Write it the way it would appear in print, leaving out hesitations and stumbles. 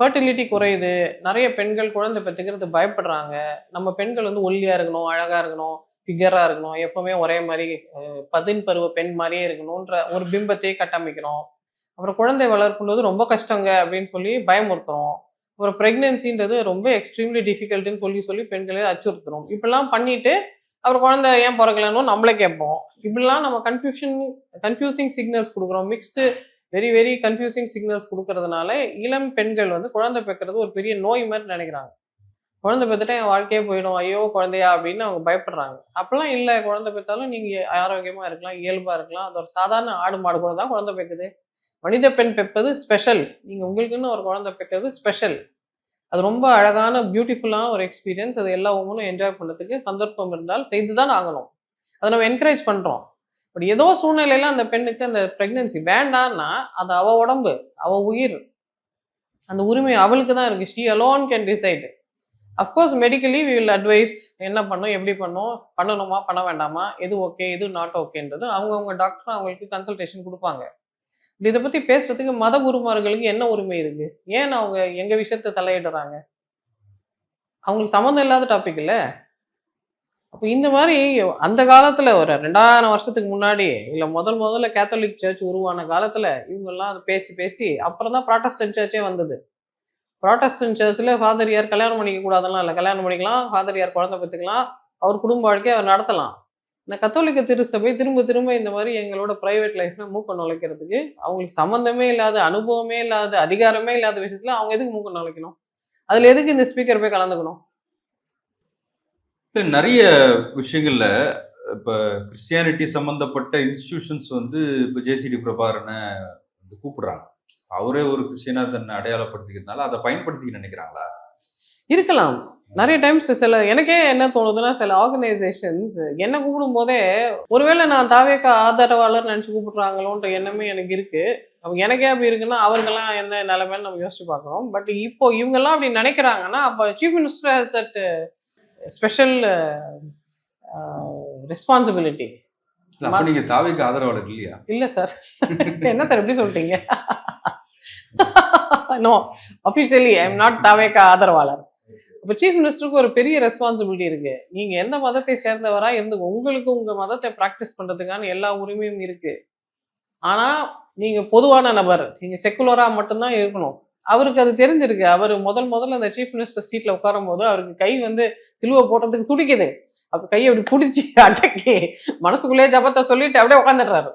Fertility குறையுது. நெறைய பெண்கள் குழந்தை பெத்துக்கிறது பயப்படுறாங்க. நம்ம பெண்கள் வந்து ஒல்லியா இருக்கணும், அழகா இருக்கணும், ஃபிகரா இருக்கணும், எப்பவுமே ஒரே மாரி பதின் பருவ பெண் மாரியே இருக்கணுன்ற ஒரு பிம்பத்தையே கட்டமைக்கிறோம். அப்புறம் குழந்தை வளர்க்கும்போது ரொம்ப கஷ்டங்க அப்படின்னு சொல்லி பயமுறுத்துறோம். ஒரு பிரெக்னன்சின்றது ரொம்ப எக்ஸ்ட்ரீம்லி டிஃபிகல்ட்ன்னு சொல்லி சொல்லி பெண்கள அச்சுறுத்துறோம். இப்படிலாம் பண்ணிட்டு, அப்புறம் குழந்தை ஏன் பொறக்கலன்னு நம்மளே கேட்போம். இப்படிலாம் நம்ம கன்ஃப்யூசிங் சிக்னல்ஸ் குடுக்குறோம். வெரி வெரி கன்ஃப்யூசிங் சிக்னல்ஸ் குடுக்கறதுனால, இளம் பெண்கள் வந்து குழந்தை பெக்கிறது ஒரு பெரிய நோய் மாரி நெனைக்கிறாங்க. குழந்தை பெத்துட்டா என் வாழ்க்கையே போயிடும். ஐயோ! குழந்தையா அப்படின்னு அவங்க பயப்படுறாங்க. அப்பலாம் இல்ல. குழந்தை பெத்தாலும் நீங்க ஆரோக்கியமா இருக்கலாம், இயல்பா இருக்கலாம். அது ஒரு சாதாரண ஆடு, மாடு கூட தான் குழந்தை பெக்குது. மனித பெண் பெப்பது ஸ்பெஷல். நீங்க உங்களுக்குன்னு ஒரு குழந்தை பெக்கிறது ஸ்பெஷல். அது ரொம்ப அழகான, பியூட்டிஃபுல்லான ஒரு எக்ஸ்பீரியன்ஸ். அது எல்லா வுமனும் என்ஜாய் பண்ணதுக்கு சந்தர்ப்பம் இருந்தால் செய்து தான் ஆகணும். அத நம்ம என்கரேஜ் பண்றோம். பட் ஏதோ சூழ்நிலையில அந்த பெண்ணுக்கு அந்த பிரெக்னன்சி வேண்டான்னா, அது அவ உடம்பு, அவ உயிர். அந்த உரிமை அவளுக்கு தான் இருக்கு. She alone can decide. Of course medically we will advise என்ன பண்ணும், எப்படி பண்ணும், பண்ணணுமா, பண்ண வேண்டாமா, எது ஓகே, எது நாட் ஓகேன்றது அவங்கவங்க டாக்டர் அவங்களுக்கு கன்சல்டேஷன் குடுப்பாங்க. இத பத்தி பேசுறதுக்கு மத குருமார்களுக்கு என்ன உரிமை இருக்கு? ஏன் அவங்க எங்க விஷயத்துல தலையிடுறாங்க? அவங்களுக்கு சம்மந்தம் இல்லாத டாபிக் இல்ல. அப்ப இந்த மாரி அந்த காலத்துல ஒரு 2000 வருஷத்துக்கு முன்னாடி, இல்ல முதல்ல கேத்தலிக் சர்ச் உருவான காலத்துல, இவங்கலாம் அத பேசி பேசி அப்புறம் தான் புராட்டஸ்டன்ட் சர்ச்சே வந்தது. புராட்டஸ்டன்ட் சர்ச்ல ஃபாதர் கல்யாணம் பண்ணிக்க கூடாதெல்லாம் இல்ல. கல்யாணம் பண்ணிக்கலாம், ஃபாதர் குழந்தை பெத்துக்கலாம், அவர் குடும்ப வாழ்க்கைய அவர் நடத்தலாம். இந்த கத்தோலிக்க திருச்சபை திரும்ப திரும்ப இந்த மாரி எங்களோட பிரைவேட் லைஃப்ல மூக்க நுழைக்கிறதுக்கு, அவங்களுக்கு சம்மந்தமே இல்லாத, அனுபவமே இல்லாத, அதிகாரமே இல்லாத விஷயத்துல அவங்க எதுக்கு மூக்க நுழைக்கணும்? அதுல எதுக்கு இந்த ஸ்பீக்கர் போய் கலந்துக்கணும்? நெறைய விஷயங்கள்ல இப்ப கிறிஸ்டியானிட்டி சம்பந்தப்பட்ட இன்ஸ்டிடியூஷன்ஸ் வந்து இப்ப ஜேசிடி பிரபாகரன வந்து கூப்பிடுறாங்க. அவரே ஒரு கிறிஸ்டியனா தன்னை அடையாளப்படுத்திக்கிறதுனால அத பயன்படுத்திக்க நினைக்கிறாங்களா? இருக்கலாம். நெறைய டைம்ஸ் எனக்கே என்ன தோணுதுன்னா, சில ஆர்கனைசேஷன்ஸ் என்ன கூப்பிடும்போதே, ஒருவேளை நான் தாவேக்கா ஆதரவாளர்ன்னு நெனச்சு கூப்பிடுறாங்களோன்ற எண்ணமே எனக்கு இருக்கு. அப்ப எனக்கே அப்படி இருக்குன்னா, அவருங்கலாம் எந்த நெலைமைன்னு நம்ம யோசிச்சு பார்க்கணும். பட் இப்போ இவங்கலாம் அப்படி நெனைக்கிறாங்கன்னா, அப்ப chief minister has that special a responsibility. இல்ல ம அப்ப நீங்க தாவேக்கு ஆதரவாளர் இல்லையா? இல்ல சார். என்ன சார் இப்படி சொல்ட்டீங்க? No. Officially I am not தாவேக்கா ஆதரவாளர். அப்ப சீஃப் மினிஸ்டருக்கு ஒரு பெரிய ரெஸ்பான்சிபிலிட்டி இருக்கு. நீங்க எந்த மதத்தை சேர்ந்தவரா உங்களுக்கு உங்க மதத்தை பிராக்டிஸ் பண்றதுக்கான எல்லா உரிமையும் இருக்கு. ஆனா, நீங்க பொதுவான நபர். நீங்க செக்குலரா மட்டும் தான் இருக்கணும். அவருக்கு அது தெரிஞ்சிருக்கு. அவரு முதல்ல அந்த சீஃப் மினிஸ்டர் சீட்ல உட்காரும்போது, அவருக்கு கை வந்து சிலுவ போடுறதுக்கு துடிக்குது. அப்ப கைய அப்படி புடிச்சு அடக்கி, மனசுக்குள்ளேயே ஜெபத்த சொல்லிட்டு அப்படியே உட்கார்ந்துடுறாரு.